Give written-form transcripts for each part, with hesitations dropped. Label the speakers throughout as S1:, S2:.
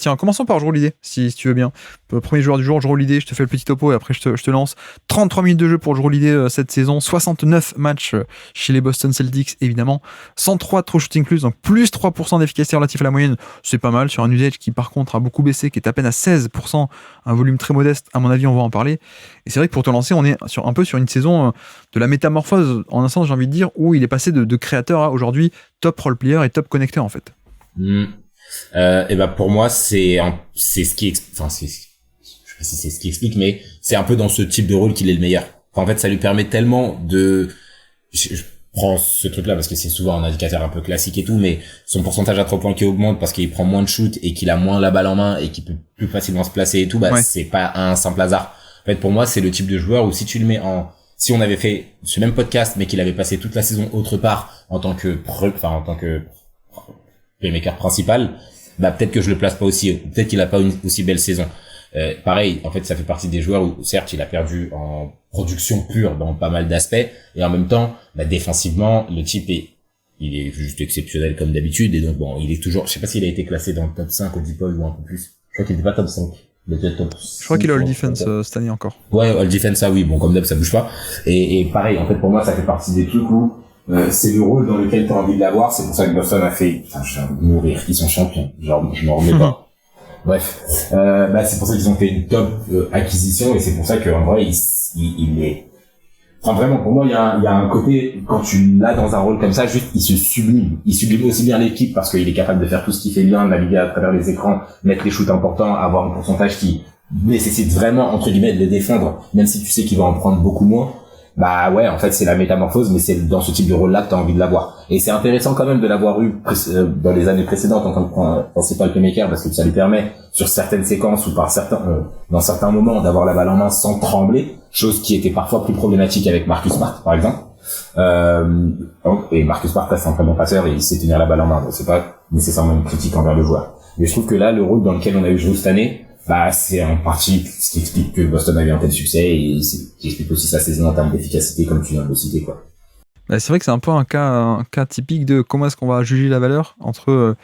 S1: tiens, commençons par Jrue Holiday, si tu veux bien. Premier joueur du jour, Jrue Holiday, je te fais le petit topo et après je te lance. 33 minutes de jeu pour Jrue Holiday cette saison, 69 matchs chez les Boston Celtics, évidemment. 103 true shooting plus, donc plus 3% d'efficacité relative à la moyenne. C'est pas mal sur un usage qui, par contre, a beaucoup baissé, qui est à peine à 16%, un volume très modeste. À mon avis, on va en parler. Et c'est vrai que pour te lancer, on est un peu sur une saison de la métamorphose, en un sens, j'ai envie de dire, où il est passé de créateur à aujourd'hui top role player et top connecteur, en fait.
S2: Et ben pour moi c'est ce qui je sais pas si c'est ce qui explique, mais c'est un peu dans ce type de rôle qu'il est le meilleur. En fait, ça lui permet tellement de, je prends ce truc-là parce que c'est souvent un indicateur un peu classique et tout, mais son pourcentage à 3 points qui augmente parce qu'il prend moins de shoot et qu'il a moins la balle en main et qu'il peut plus facilement se placer et tout, bah c'est pas un simple hasard. En fait, pour moi, c'est le type de joueur où si tu le mets si on avait fait ce même podcast mais qu'il avait passé toute la saison autre part en tant que playmaker principal, bah peut-être que je le place pas aussi, peut-être qu'il a pas une aussi belle saison. Pareil, en fait, ça fait partie des joueurs où certes il a perdu en production pure dans pas mal d'aspects, et en même temps, bah défensivement, le type il est juste exceptionnel comme d'habitude, et donc bon, il est toujours, je sais pas s'il a été classé dans le top 5 au Deep ou un peu plus. Je crois qu'il était pas top 5. Il était top 6,
S1: je crois qu'il a All Defense cette année encore.
S2: Ouais, All Defense, ça oui, bon comme d'hab ça bouge pas. Et pareil, en fait pour moi ça fait partie des trucs où c'est le rôle dans lequel t'as envie de l'avoir. C'est pour ça que Boston a fait, je vais mourir, ils sont champions, genre je m'en remets pas. Bref, c'est pour ça qu'ils ont fait une top acquisition, et c'est pour ça qu'en vrai il est, enfin vraiment pour moi il y a un côté, quand tu l'as dans un rôle comme ça, juste il sublime aussi bien l'équipe parce qu'il est capable de faire tout ce qu'il fait bien, naviguer à travers les écrans, mettre les shoots importants, avoir un pourcentage qui nécessite vraiment entre guillemets de les défendre, même si tu sais qu'il va en prendre beaucoup moins. Bah ouais, en fait c'est la métamorphose, mais c'est dans ce type de rôle-là que t'as envie de l'avoir. Et c'est intéressant quand même de l'avoir eu dans les années précédentes en tant que principal playmaker, parce que ça lui permet sur certaines séquences ou dans certains moments d'avoir la balle en main sans trembler, chose qui était parfois plus problématique avec Marcus Smart par exemple. Et Marcus Smart c'est un très bon passeur et il sait tenir la balle en main, donc c'est pas nécessairement une critique envers le joueur. Mais je trouve que là le rôle dans lequel on a eu Jrue cette année, bah c'est en partie ce qui explique que Boston a eu un tel succès, et qui explique aussi sa saison en termes d'efficacité comme tu viens de le citer quoi.
S1: Bah, c'est vrai que c'est un peu un cas typique de comment est-ce qu'on va juger la valeur entre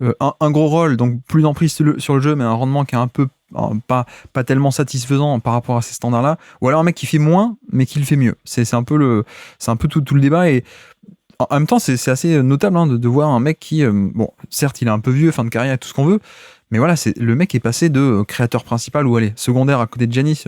S1: un gros rôle, donc plus d'emprise sur le jeu, mais un rendement qui est un peu pas tellement satisfaisant par rapport à ces standards-là, ou alors un mec qui fait moins mais qui le fait mieux. C'est un peu tout le débat. Et en même temps c'est assez notable de voir un mec qui bon certes il est un peu vieux, fin de carrière et tout ce qu'on veut, mais voilà, le mec est passé de créateur principal ou secondaire à côté de Giannis,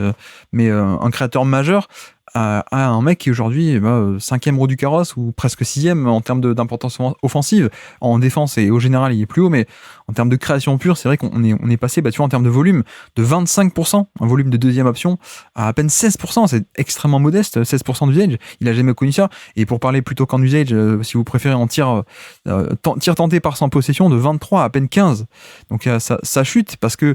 S1: mais un créateur majeur à un mec qui aujourd'hui 5e roue du carrosse ou presque 6e en termes d'importance offensive. En défense et au général il est plus haut, mais en termes de création pure, c'est vrai qu'on est passé, tu vois, en termes de volume, de 25%, un volume de deuxième option, à peine 16%, c'est extrêmement modeste, 16% d'usage, il a jamais connu ça. Et pour parler plutôt qu'en usage, si vous préférez en tir tenté par 100 possessions, de 23 à peine 15. Donc ça chute parce que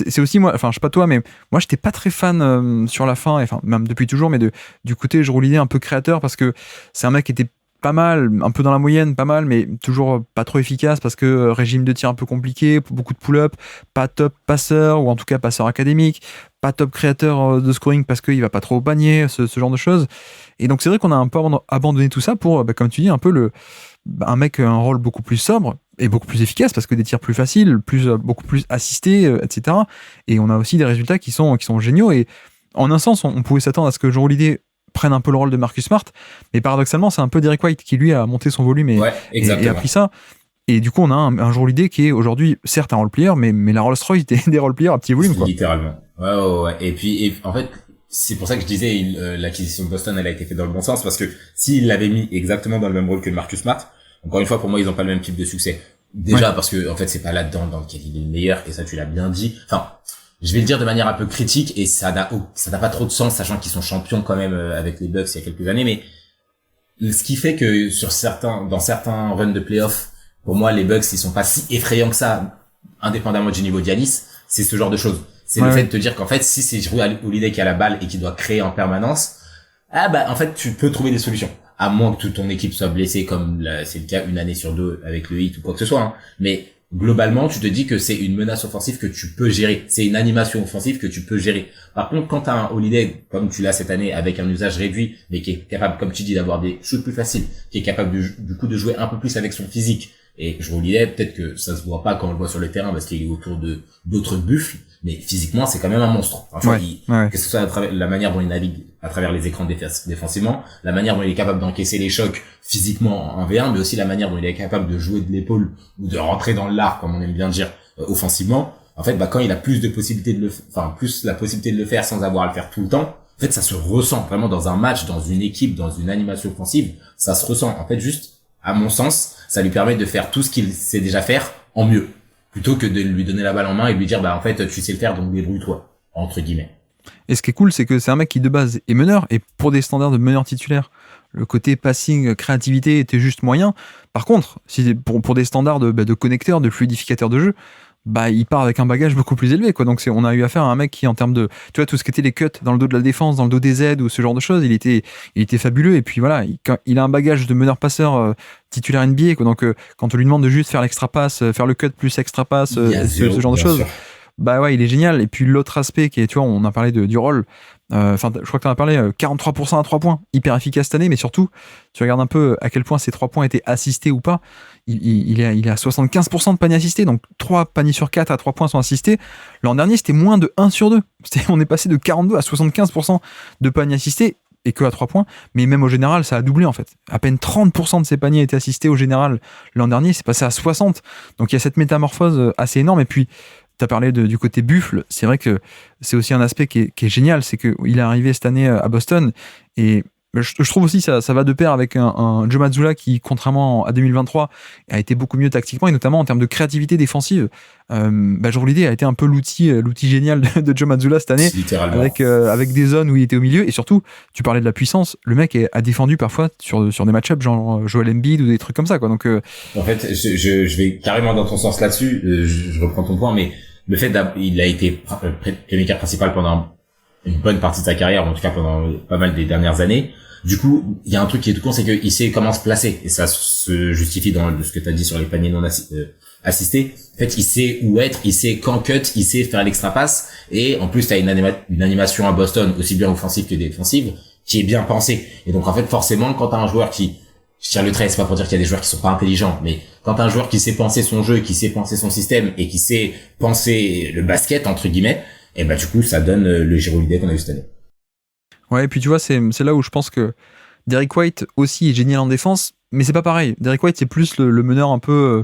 S1: c'est aussi moi, enfin je sais pas toi, mais moi j'étais pas très fan sur la fin, enfin même depuis toujours, mais du côté Jrue Holiday un peu créateur, parce que c'est un mec qui était pas mal, un peu dans la moyenne, pas mal, mais toujours pas trop efficace parce que régime de tir un peu compliqué, beaucoup de pull-up, pas top passeur, ou en tout cas passeur académique, pas top créateur de scoring parce qu'il va pas trop au panier, ce genre de choses. Et donc c'est vrai qu'on a un peu abandonné tout ça pour, comme tu dis, un peu un mec, un rôle beaucoup plus sobre et beaucoup plus efficace parce que des tirs plus faciles, beaucoup plus assistés, etc. Et on a aussi des résultats qui sont géniaux. Et en un sens, on pouvait s'attendre à ce que Jrue Holiday prenne un peu le rôle de Marcus Smart, mais paradoxalement, c'est un peu Derrick White qui lui a monté son volume et a pris ça. Et du coup, on a un Jrue Holiday qui est aujourd'hui, certes, un role player, mais la Rolls-Royce des role players à petit volume, quoi.
S2: Littéralement. Ouais. Et puis, en fait, c'est pour ça que je disais, l'acquisition de Boston, elle a été faite dans le bon sens, parce que s'ils l'avaient mis exactement dans le même rôle que Marcus Smart, encore une fois, pour moi, ils n'ont pas le même type de succès. Déjà, parce que, en fait, c'est pas là-dedans dans lequel il est le meilleur, et ça, tu l'as bien dit. Enfin, je vais le dire de manière un peu critique, et ça n'a pas trop de sens, sachant qu'ils sont champions quand même avec les Bucks il y a quelques années, mais ce qui fait que dans certains runs de playoffs, pour moi, les Bucks, ils sont pas si effrayants que ça, indépendamment du niveau d'Giannis, c'est ce genre de choses. C'est le fait de te dire qu'en fait, si c'est Jrue Holiday qui a la balle et qui doit créer en permanence, en fait, tu peux trouver des solutions. À moins que toute ton équipe soit blessée, comme c'est le cas une année sur deux avec le Heat ou quoi que ce soit, hein. Mais globalement, tu te dis que c'est une menace offensive que tu peux gérer. C'est une animation offensive que tu peux gérer. Par contre, quand t'as un Holiday, comme tu l'as cette année, avec un usage réduit, mais qui est capable, comme tu dis, d'avoir des shoots plus faciles, qui est capable du coup de jouer un peu plus avec son physique, Et Jrue Holiday, peut-être que ça se voit pas quand on le voit sur le terrain parce qu'il est autour de d'autres buffles, mais physiquement, c'est quand même un monstre. Enfin, que ce soit à travers la manière dont il navigue à travers les écrans défensivement, la manière dont il est capable d'encaisser les chocs physiquement en V1, mais aussi la manière dont il est capable de jouer de l'épaule ou de rentrer dans l'art, comme on aime bien dire, offensivement. En fait, quand il a plus la possibilité de le faire sans avoir à le faire tout le temps, en fait, ça se ressent vraiment dans un match, dans une équipe, dans une animation offensive, ça se ressent. En fait, juste, à mon sens, ça lui permet de faire tout ce qu'il sait déjà faire en mieux, plutôt que de lui donner la balle en main et de lui dire, en fait, tu sais le faire, donc débrouille-toi, entre guillemets.
S1: Et ce qui est cool, c'est que c'est un mec qui de base est meneur, et pour des standards de meneur titulaire, le côté passing, créativité était juste moyen. Par contre, si pour des standards de connecteur, de fluidificateur de jeu, il part avec un bagage beaucoup plus élevé, quoi. Donc on a eu affaire à un mec qui, en termes de, tu vois, tout ce qui était les cuts dans le dos de la défense, dans le dos des aides ou ce genre de choses, il était fabuleux. Et puis voilà, il a un bagage de meneur-passeur titulaire NBA, quoi. Donc quand on lui demande de juste faire l'extra passe, faire le cut plus extra passe, ce genre de choses, il est génial. Et puis l'autre aspect qui est, tu vois, on a parlé du rôle. Je crois que tu en as parlé, 43% à 3 points, hyper efficace cette année, mais surtout, tu regardes un peu à quel point ces 3 points étaient assistés ou pas. Il est à 75% de paniers assistés, donc 3 paniers sur 4 à 3 points sont assistés. L'an dernier, c'était moins de 1 sur 2. On est passé de 42 à 75% de paniers assistés, et que à 3 points, mais même au général, ça a doublé en fait. À peine 30% de ces paniers étaient assistés au général. L'an dernier, c'est passé à 60%. Donc il y a cette métamorphose assez énorme, et puis tu as parlé du côté buffle, c'est vrai que c'est aussi un aspect qui est génial, c'est qu'il est arrivé cette année à Boston, et je trouve aussi ça va de pair avec un Joe Mazzulla qui, contrairement à 2023, a été beaucoup mieux tactiquement, et notamment en termes de créativité défensive. Jrue Holiday a été un peu l'outil génial de Joe Mazzulla cette année, avec des zones où il était au milieu, et surtout, tu parlais de la puissance, le mec a défendu parfois sur des match-ups genre Joel Embiid ou des trucs comme ça, quoi. Donc,
S2: en fait, je vais carrément dans ton sens là-dessus, je reprends ton point, mais le fait il a été playmaker principal pendant une bonne partie de sa carrière, en tout cas pendant pas mal des dernières années. Du coup, il y a un truc qui est tout con, c'est qu'il sait comment se placer, et ça se justifie dans ce que tu as dit sur les paniers non assistés. En fait, il sait où être, il sait quand cut, il sait faire l'extra passe, et en plus, tu as une animation à Boston, aussi bien offensive que défensive, qui est bien pensée. Et donc, en fait, forcément, quand tu as un joueur qui, je tire le trait, c'est pas pour dire qu'il y a des joueurs qui sont pas intelligents, mais quand t'as un joueur qui sait penser son jeu, qui sait penser son système, et qui sait penser le basket, entre guillemets, et du coup, ça donne le Jrue Holiday qu'on a eu cette année.
S1: Ouais, et puis tu vois, c'est là où je pense que Derrick White aussi est génial en défense, mais c'est pas pareil. Derrick White, c'est plus le meneur un peu,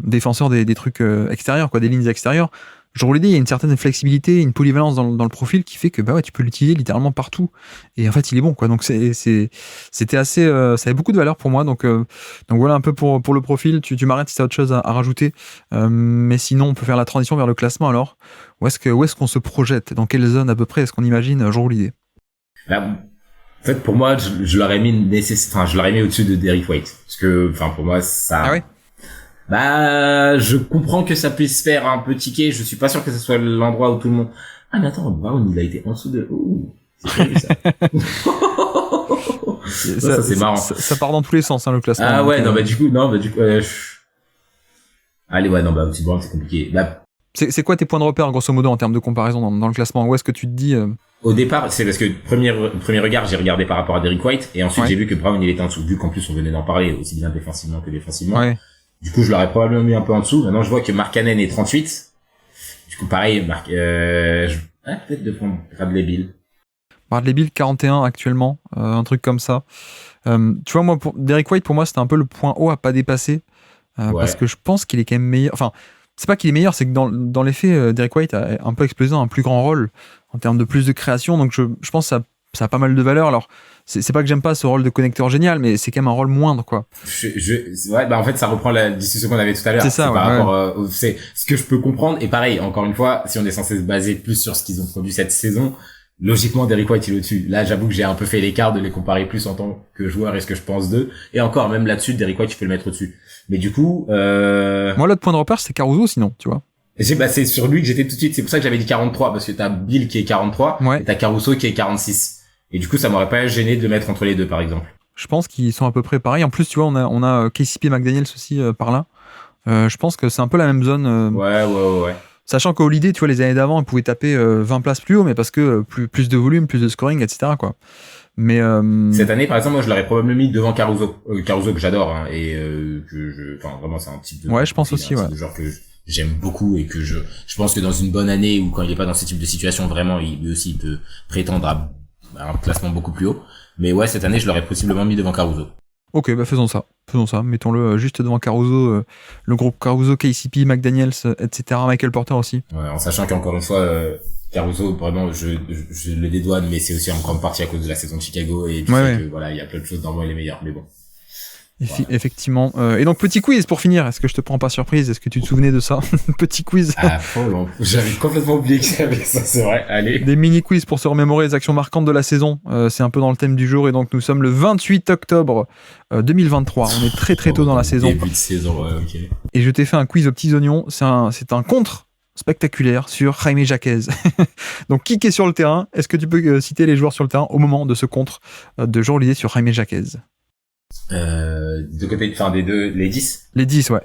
S1: défenseur des trucs extérieurs, quoi, des lignes extérieures. Jrue Holiday, il y a une certaine flexibilité, une polyvalence dans le profil qui fait que tu peux l'utiliser littéralement partout. Et en fait, il est bon, quoi. Donc c'était assez, ça avait beaucoup de valeur pour moi. Donc voilà un peu pour le profil. Tu m'arrêtes si t'as autre chose à rajouter. Mais sinon, on peut faire la transition vers le classement. Alors, où est-ce qu'on se projette? Dans quelle zone à peu près est-ce qu'on imagine Jrue Holiday?
S2: En fait, pour moi, je l'aurais mis au-dessus de Derrick White, parce que, pour moi, ça.
S1: Ah ouais.
S2: Je comprends que ça puisse faire un peu tiquer. Je suis pas sûr que ce soit l'endroit où tout le monde. Ah mais attends, Brown, il a été en dessous de. C'est curieux, ça. ça c'est marrant.
S1: Ça part dans tous les sens, le classement.
S2: Ah ouais, du coup. Allez, ouais, aussi Brown, c'est compliqué.
S1: C'est quoi tes points de repère, grosso modo, en termes de comparaison dans le classement? Où est-ce que tu te dis
S2: Au départ, c'est parce que premier regard, j'ai regardé par rapport à Derrick White, et ensuite j'ai vu que Brown il était en dessous, vu qu'en plus on venait d'en parler aussi bien défensivement que défensivement.
S1: Ouais.
S2: Du coup, je l'aurais probablement mis un peu en dessous. Maintenant, je vois que Mark Cannon est 38. Du coup, pareil, peut-être de prendre Bradley Beal.
S1: Bradley Beal 41 actuellement, un truc comme ça. Tu vois, moi, pour Derrick White, pour moi, c'était un peu le point haut à pas dépasser, parce que je pense qu'il est quand même meilleur. Enfin, c'est pas qu'il est meilleur, c'est que dans les faits, Derrick White a un peu explosé dans un plus grand rôle en termes de plus de création. Donc, je pense que ça a pas mal de valeur. Alors, c'est pas que j'aime pas ce rôle de connecteur génial, mais c'est quand même un rôle moindre, quoi.
S2: En fait, ça reprend la discussion qu'on avait tout à l'heure.
S1: C'est ça,
S2: par rapport, c'est ce que je peux comprendre. Et pareil, encore une fois, si on est censé se baser plus sur ce qu'ils ont produit cette saison, logiquement, Derrick White, il est au-dessus. Là, j'avoue que j'ai un peu fait l'écart de les comparer plus en tant que joueur et ce que je pense d'eux. Et encore, même là-dessus, Derrick White, tu peux le mettre au-dessus. Mais du coup,
S1: moi, l'autre point de repère, c'est Caruso, sinon, tu vois.
S2: C'est sur lui que j'étais tout de suite. C'est pour ça que j'avais dit 43, parce que t'as Bill qui est 43, et t'as Caruso qui est 46. Et du coup, ça m'aurait pas gêné de le mettre entre les deux, par exemple.
S1: Je pense qu'ils sont à peu près pareils. En plus, tu vois, on a KCP McDaniels aussi par là. Je pense que c'est un peu la même zone.
S2: Ouais.
S1: Sachant qu'au Holiday, tu vois, les années d'avant, ils pouvaient taper 20 places plus haut, mais parce que plus de volume, plus de scoring, etc., quoi. Mais
S2: cette année, par exemple, moi, je l'aurais probablement mis devant Caruso. Caruso que j'adore, hein, et enfin, vraiment, c'est un type de...
S1: Ouais, je pense aussi,
S2: un
S1: ouais.
S2: type de joueur que j'aime beaucoup et que je pense que dans une bonne année ou quand il est pas dans ce type de situation, vraiment, lui aussi, il peut prétendre à un classement beaucoup plus haut. Mais ouais, cette année, je l'aurais possiblement mis devant Caruso.
S1: Ok, bah faisons ça. Mettons-le juste devant Caruso, le groupe Caruso, KCP, McDaniels, etc. Michael Porter aussi.
S2: Ouais, en sachant qu'encore une fois, Caruso, vraiment, je le dédouane, mais c'est aussi en grande partie à cause de la saison de Chicago et du fait que voilà, il y a plein de choses dans moi, il est meilleur, mais bon. Voilà.
S1: Effectivement. Et donc, petit quiz pour finir. Est-ce que je te prends pas surprise? Est-ce que tu te souvenais de ça? Petit quiz.
S2: Ah, j'avais complètement oublié que ça avait ça, c'est vrai. Allez.
S1: Des mini-quiz pour se remémorer les actions marquantes de la saison. C'est un peu dans le thème du jour. Et donc, nous sommes le 28 octobre 2023. On est très très tôt dans la saison.
S2: Début de saison, ouais, ok.
S1: Et je t'ai fait un quiz aux petits oignons. C'est un contre spectaculaire sur Jaime Jaquez. Donc, qui est sur le terrain? Est-ce que tu peux citer les joueurs sur le terrain au moment de ce contre de Jean Olisier sur Jaime Jaquez?
S2: De côté, enfin, des deux, les 10?
S1: Les 10, ouais.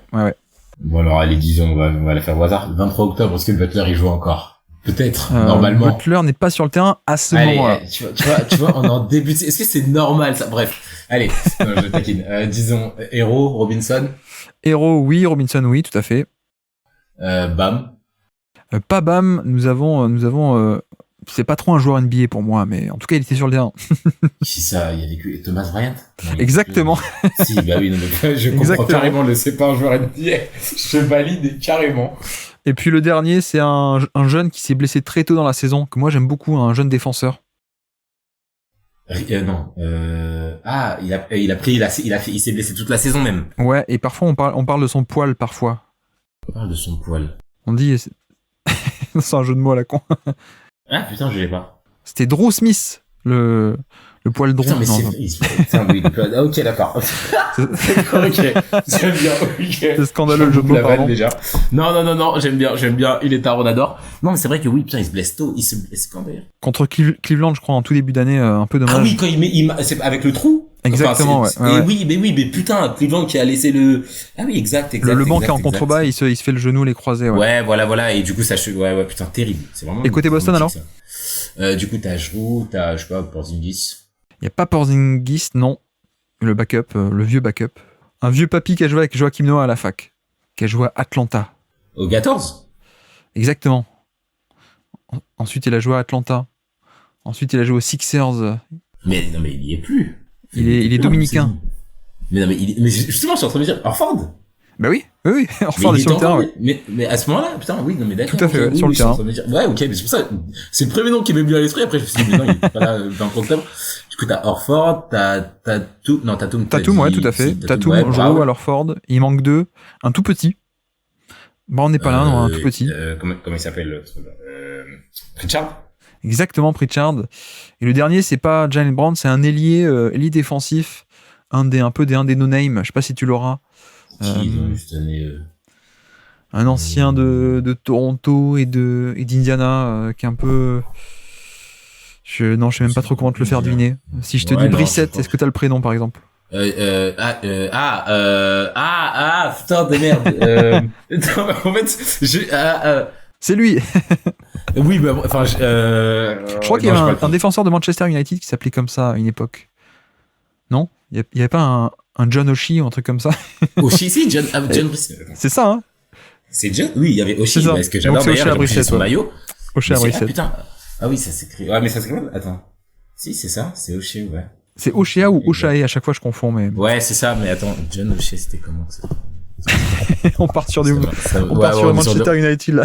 S2: Bon, alors, les 10, on va la faire au hasard. 23 octobre, est-ce que le Butler, il joue encore? Peut-être, normalement.
S1: Butler n'est pas sur le terrain à ce moment-là.
S2: Tu vois, on est en début de... Est-ce que c'est normal, ça? Bref. Allez, non, je taquine. Disons, Hero, Robinson.
S1: Hero, oui. Robinson, oui, tout à fait.
S2: Bam.
S1: Pas Bam, nous avons c'est pas trop un joueur NBA pour moi, mais en tout cas, il était sur le terrain.
S2: Qui ça? Il y avait que Thomas Bryant? Non,
S1: Exactement.
S2: Si, bah oui, non, mais je comprends carrément c'est pas un joueur NBA. Je valide carrément.
S1: Et puis le dernier, c'est un jeune qui s'est blessé très tôt dans la saison, que moi j'aime beaucoup, un jeune défenseur.
S2: Non. Il s'est blessé toute la saison même.
S1: Ouais, et parfois on parle de son poil parfois.
S2: On parle de son poil.
S1: On dit, c'est un jeu de mots à la con.
S2: Ah putain, je l'ai pas.
S1: C'était Drew Smith, le poil Drew.
S2: Putain, mais oui, ok, d'accord. Ok, j'aime bien, ok.
S1: C'est scandaleux le jeu de mots, pardon.
S2: Déjà. Non, j'aime bien, il est tard, on adore. Non, mais c'est vrai que oui, putain, il se blesse tôt, il se blesse quand d'ailleurs?
S1: Contre Cleveland, je crois, en tout début d'année, un peu dommage.
S2: Ah oui, quand c'est avec le trou?
S1: Exactement,
S2: enfin, ouais. Oui, mais putain, Cleveland qui a laissé le... Ah oui, exact.
S1: Le banc qui est en contrebas, il se fait le genou, les croisés, ouais.
S2: Ouais, voilà, et du coup, ça, ouais, putain, terrible. C'est vraiment...
S1: Et côté Boston, alors?
S2: Du coup, t'as Jrue, je sais pas, Porzingis.
S1: Il y a pas Porzingis, non. Le backup, le vieux backup. Un vieux papy qui a joué avec Joachim Noah à la fac. Qui a joué à Atlanta.
S2: Au 14?
S1: Exactement. Ensuite, il a joué à Atlanta. Ensuite, il a joué aux Sixers.
S2: Mais non, mais il y est plus.
S1: Il est dominicain.
S2: Mais non, mais justement, je suis en train de me dire, Orford.
S1: Bah oui. Orford est sur le terrain, ouais.
S2: Mais à ce moment-là, putain, oui, non, mais d'accord.
S1: Tout à fait,
S2: oui,
S1: sur le terrain.
S2: Ouais, ok, mais c'est pour ça, c'est le premier nom qui m'est venu à l'esprit, après je me suis dit, mais non, il était pas là dans le octobre. Du coup, t'as Orford, Tatum.
S1: Tatum, ouais, tout à fait. Tatum, Jrue à Orford. Il manque 2. Un tout petit. Brown n'est pas là, non, un tout petit.
S2: Comment il s'appelle, Pritchard?
S1: Exactement, Pritchard. Et le dernier, c'est pas Jalen Brown, c'est un ailier défensif. Un des no-name. Je sais pas si tu l'auras. Un ancien de Toronto et d'Indiana qui est un peu... Je sais même pas trop comment te le faire deviner. Si je te dis Brissett, est-ce que t'as le prénom par exemple?
S2: Putain de merde. En fait,
S1: c'est lui.
S2: Oui, bah, enfin,
S1: je crois qu'il y avait un défenseur de Manchester United qui s'appelait comme ça à une époque. Non? Il y avait pas un John Oshie ou un truc comme ça?
S2: Oshie, si, John Brissett.
S1: C'est ça, hein?
S2: C'est John? Oui, il y avait Oshie, parce que j'adore d'ailleurs, j'ai son maillot.
S1: Oshie à Brissett.
S2: Ah putain. Ah oui, ça s'écrit. Ouais, mais ça s'écrit. Attends. Si, c'est ça, c'est Oshie, ouais.
S1: C'est Oshia ou Oshae, à chaque fois je confonds, mais.
S2: Ouais, c'est ça, mais attends, John Oshie, c'était comment ça?
S1: On part sur du Manchester United là.